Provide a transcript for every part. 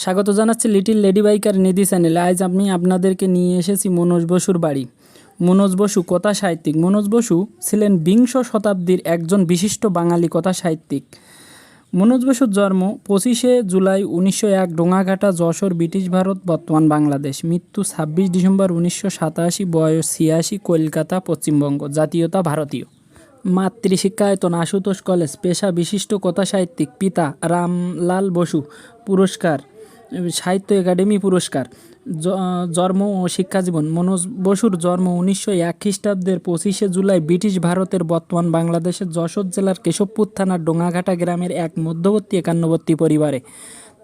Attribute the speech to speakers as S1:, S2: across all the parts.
S1: স্বাগত জানাচ্ছি little lady biker নিধি চ্যানেলে। আজ আমি আপনাদেরকে নিয়ে এসেছি মনোজ বসুর বাড়ি। মনোজ বসু কথা সাহিত্যিক। মনোজ বসু ছিলেন বিংশ শতাব্দীর একজন বিশিষ্ট বাঙালি কথা সাহিত্যিক। মনোজ বসুর জন্ম 25শে জুলাই 1901 ডোঙাঘাটা, যশোর, ব্রিটিশ ভারত, বর্তমান বাংলাদেশ। মৃত্যু 26 ডিসেম্বর 1987, বয়স 86, কলকাতা, পশ্চিমবঙ্গ। জাতীয়তা ভারতীয়। মাতৃশিক্ষায়তন আশুতোষ কলেজ। পেশা বিশিষ্ট কথা সাহিত্যিক। পিতা রামলাল বসু। পুরস্কার সাহিত্য একাডেমি পুরস্কার। জন্ম ও শিক্ষাজীবন। মনোজ বসুর জন্ম 1901 খ্রিস্টাব্দের 25শে জুলাই ব্রিটিশ ভারতের বর্তমান বাংলাদেশের যশোর জেলার কেশবপুর থানার ডোঙাঘাটা গ্রামের এক মধ্যবর্তী একান্নবর্তী পরিবারে।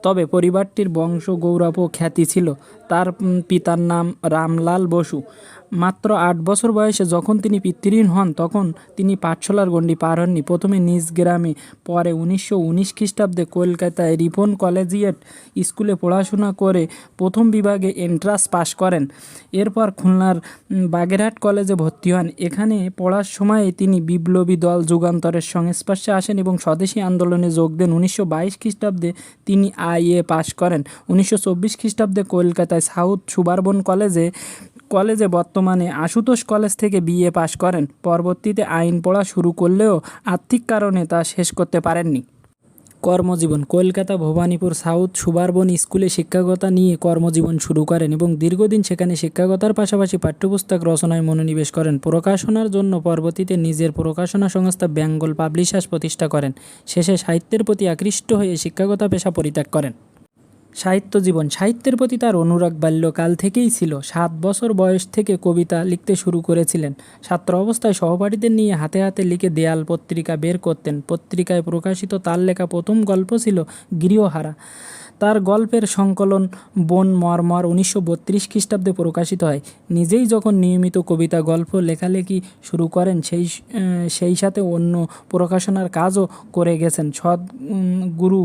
S1: তবে পরিবারটির বংশ গৌরব ও খ্যাতি ছিল। তার পিতার নাম রামলাল বসু। মাত্র 8 বছর বয়সে যখন তিনি পিতৃহীন হন তখন তিনি পাঠশালার গণ্ডি পার হননি। প্রথমে নিজ গ্রামে, পরে 1919 খ্রিস্টাব্দে কলকাতায় রিপন কলেজিয়েট স্কুলে পড়াশোনা করে প্রথম বিভাগে এন্ট্রান্স পাশ করেন। এরপর খুলনার বাগেরহাট কলেজে ভর্তি হন। এখানে পড়ার সময়ে তিনি বিপ্লবী দল যুগান্তরের সংস্পর্শে আসেন এবং স্বদেশী আন্দোলনে যোগ দেন। 1922 খ্রিস্টাব্দে তিনি আইএ পাশ করেন। 1924 খ্রিস্টাব্দে কলকাতায় সাউথ সুবারবন কলেজে বর্তমানে আশুতোষ কলেজ থেকে বিএ পাশ করেন। পরবর্তীতে আইন পড়া শুরু করলেও আর্থিক কারণে তা শেষ করতে পারেননি। কর্মজীবন। কলকাতা ভবানীপুর সাউথ সুবারবন স্কুলে শিক্ষকতা নিয়ে কর্মজীবন শুরু করেন এবং দীর্ঘদিন সেখানে শিক্ষকতার পাশাপাশি পাঠ্যপুস্তক রচনায় মনোনিবেশ করেন। প্রকাশনার জন্য পরবর্তীতে নিজের প্রকাশনা সংস্থা বেঙ্গল পাবলিশার্স প্রতিষ্ঠা করেন। শেষে সাহিত্যের প্রতি আকৃষ্ট হয়ে শিক্ষকতা পেশা পরিত্যাগ করেন। সাহিত্য জীবন। সাহিত্যের প্রতি তার অনুরাগ বাল্যকাল থেকেই ছিল। 7 বছর বয়স থেকে কবিতা লিখতে শুরু করেছিলেন। ছাত্র অবস্থায় সহপাঠীদের নিয়ে হাতে হাতে লিখে দেয়াল পত্রিকা বের করতেন। পত্রিকায় প্রকাশিত তার লেখা প্রথম গল্প ছিল গৃহহারা। তার গল্পের সংকলন বন মর্মর 1932 খ্রিস্টাব্দে প্রকাশিত হয়। নিজেই যখন নিয়মিত কবিতা গল্প লেখালেখি শুরু করেন সেই সাথে অন্য প্রকাশনার কাজও করে গেছেন। গুরু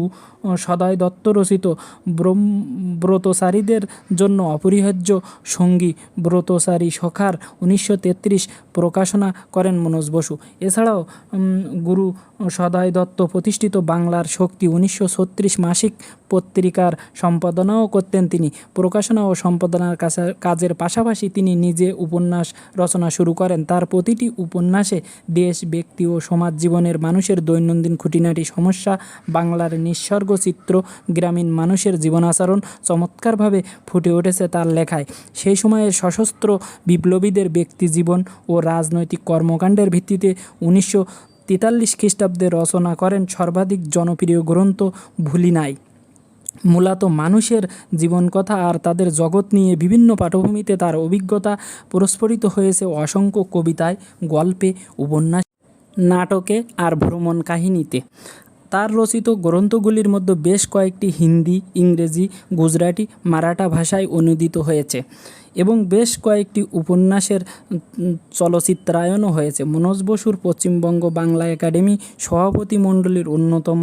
S1: সদয় দত্ত রচিত ব্রতচারীদের জন্য অপরিহার্য সঙ্গী ব্রতচারী সখার 1933 প্রকাশনা করেন মনোজ বসু। এছাড়াও গুরু সদয় দত্ত প্রতিষ্ঠিত বাংলার শক্তি 1936 মাসিক পত্রিকার সম্পাদনাও করতেন তিনি। প্রকাশনা ও সম্পাদনার কাজের পাশাপাশি তিনি নিজে উপন্যাস রচনা শুরু করেন। তার প্রতিটি উপন্যাসে দেশ, ব্যক্তি ও সমাজ জীবনের মানুষের দৈনন্দিন খুঁটিনাটি সমস্যা, বাংলার নিঃসর্গ চিত্র, গ্রামীণ মানুষের জীবনাচরণ চমৎকারভাবে ফুটে উঠেছে তার লেখায়। সেই সময়ের সশস্ত্র বিপ্লবীদের ব্যক্তিজীবন ও রাজনৈতিক কর্মকাণ্ডের ভিত্তিতে 1943 খ্রিস্টাব্দে রচনা করেন সর্বাধিক জনপ্রিয় গ্রন্থ ভুলি নাই। মূলত মানুষের জীবনকথা আর তাদের জগৎ নিয়ে বিভিন্ন পাঠভূমিতে তার অভিজ্ঞতা প্রস্ফুটিত হয়েছে অসংখ্য কবিতায়, গল্পে, উপন্যাস, নাটকে আর ভ্রমণ কাহিনীতে। তার রচিত গ্রন্থগুলির মধ্যে বেশ কয়েকটি হিন্দি, ইংরেজি, গুজরাটি, মারাঠা ভাষায় অনুদিত হয়েছে এবং বেশ কয়েকটি উপন্যাসের চলচ্চিত্রায়নও হয়েছে। মনোজ বসুর পশ্চিমবঙ্গ বাংলা একাডেমি সভাপতি মণ্ডলীর অন্যতম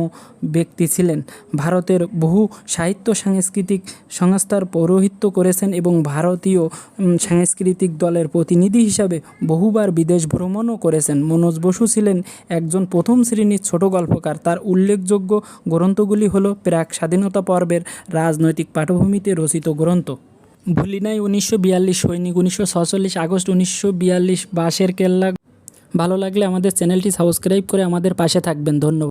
S1: ব্যক্তি ছিলেন। ভারতের বহু সাহিত্য সাংস্কৃতিক সংস্থার পৌরোহিত্য করেছেন এবং ভারতীয় সাংস্কৃতিক দলের প্রতিনিধি হিসাবে বহুবার বিদেশ ভ্রমণও করেছেন। মনোজ বসু ছিলেন একজন প্রথম শ্রেণীর ছোট গল্পকার। তার উল্লেখযোগ্য গ্রন্থগুলি হল প্রাক স্বাধীনতা পর্বের রাজনৈতিক পাঠভূমিতে রচিত গ্রন্থ ভুলি নাই 1942, সৈনিক 1946, আগস্ট 1942, বাঁশের কেল্লা। ভালো লাগলে আমাদের চ্যানেলটি সাবস্ক্রাইব করে আমাদের পাশে থাকবেন। ধন্যবাদ।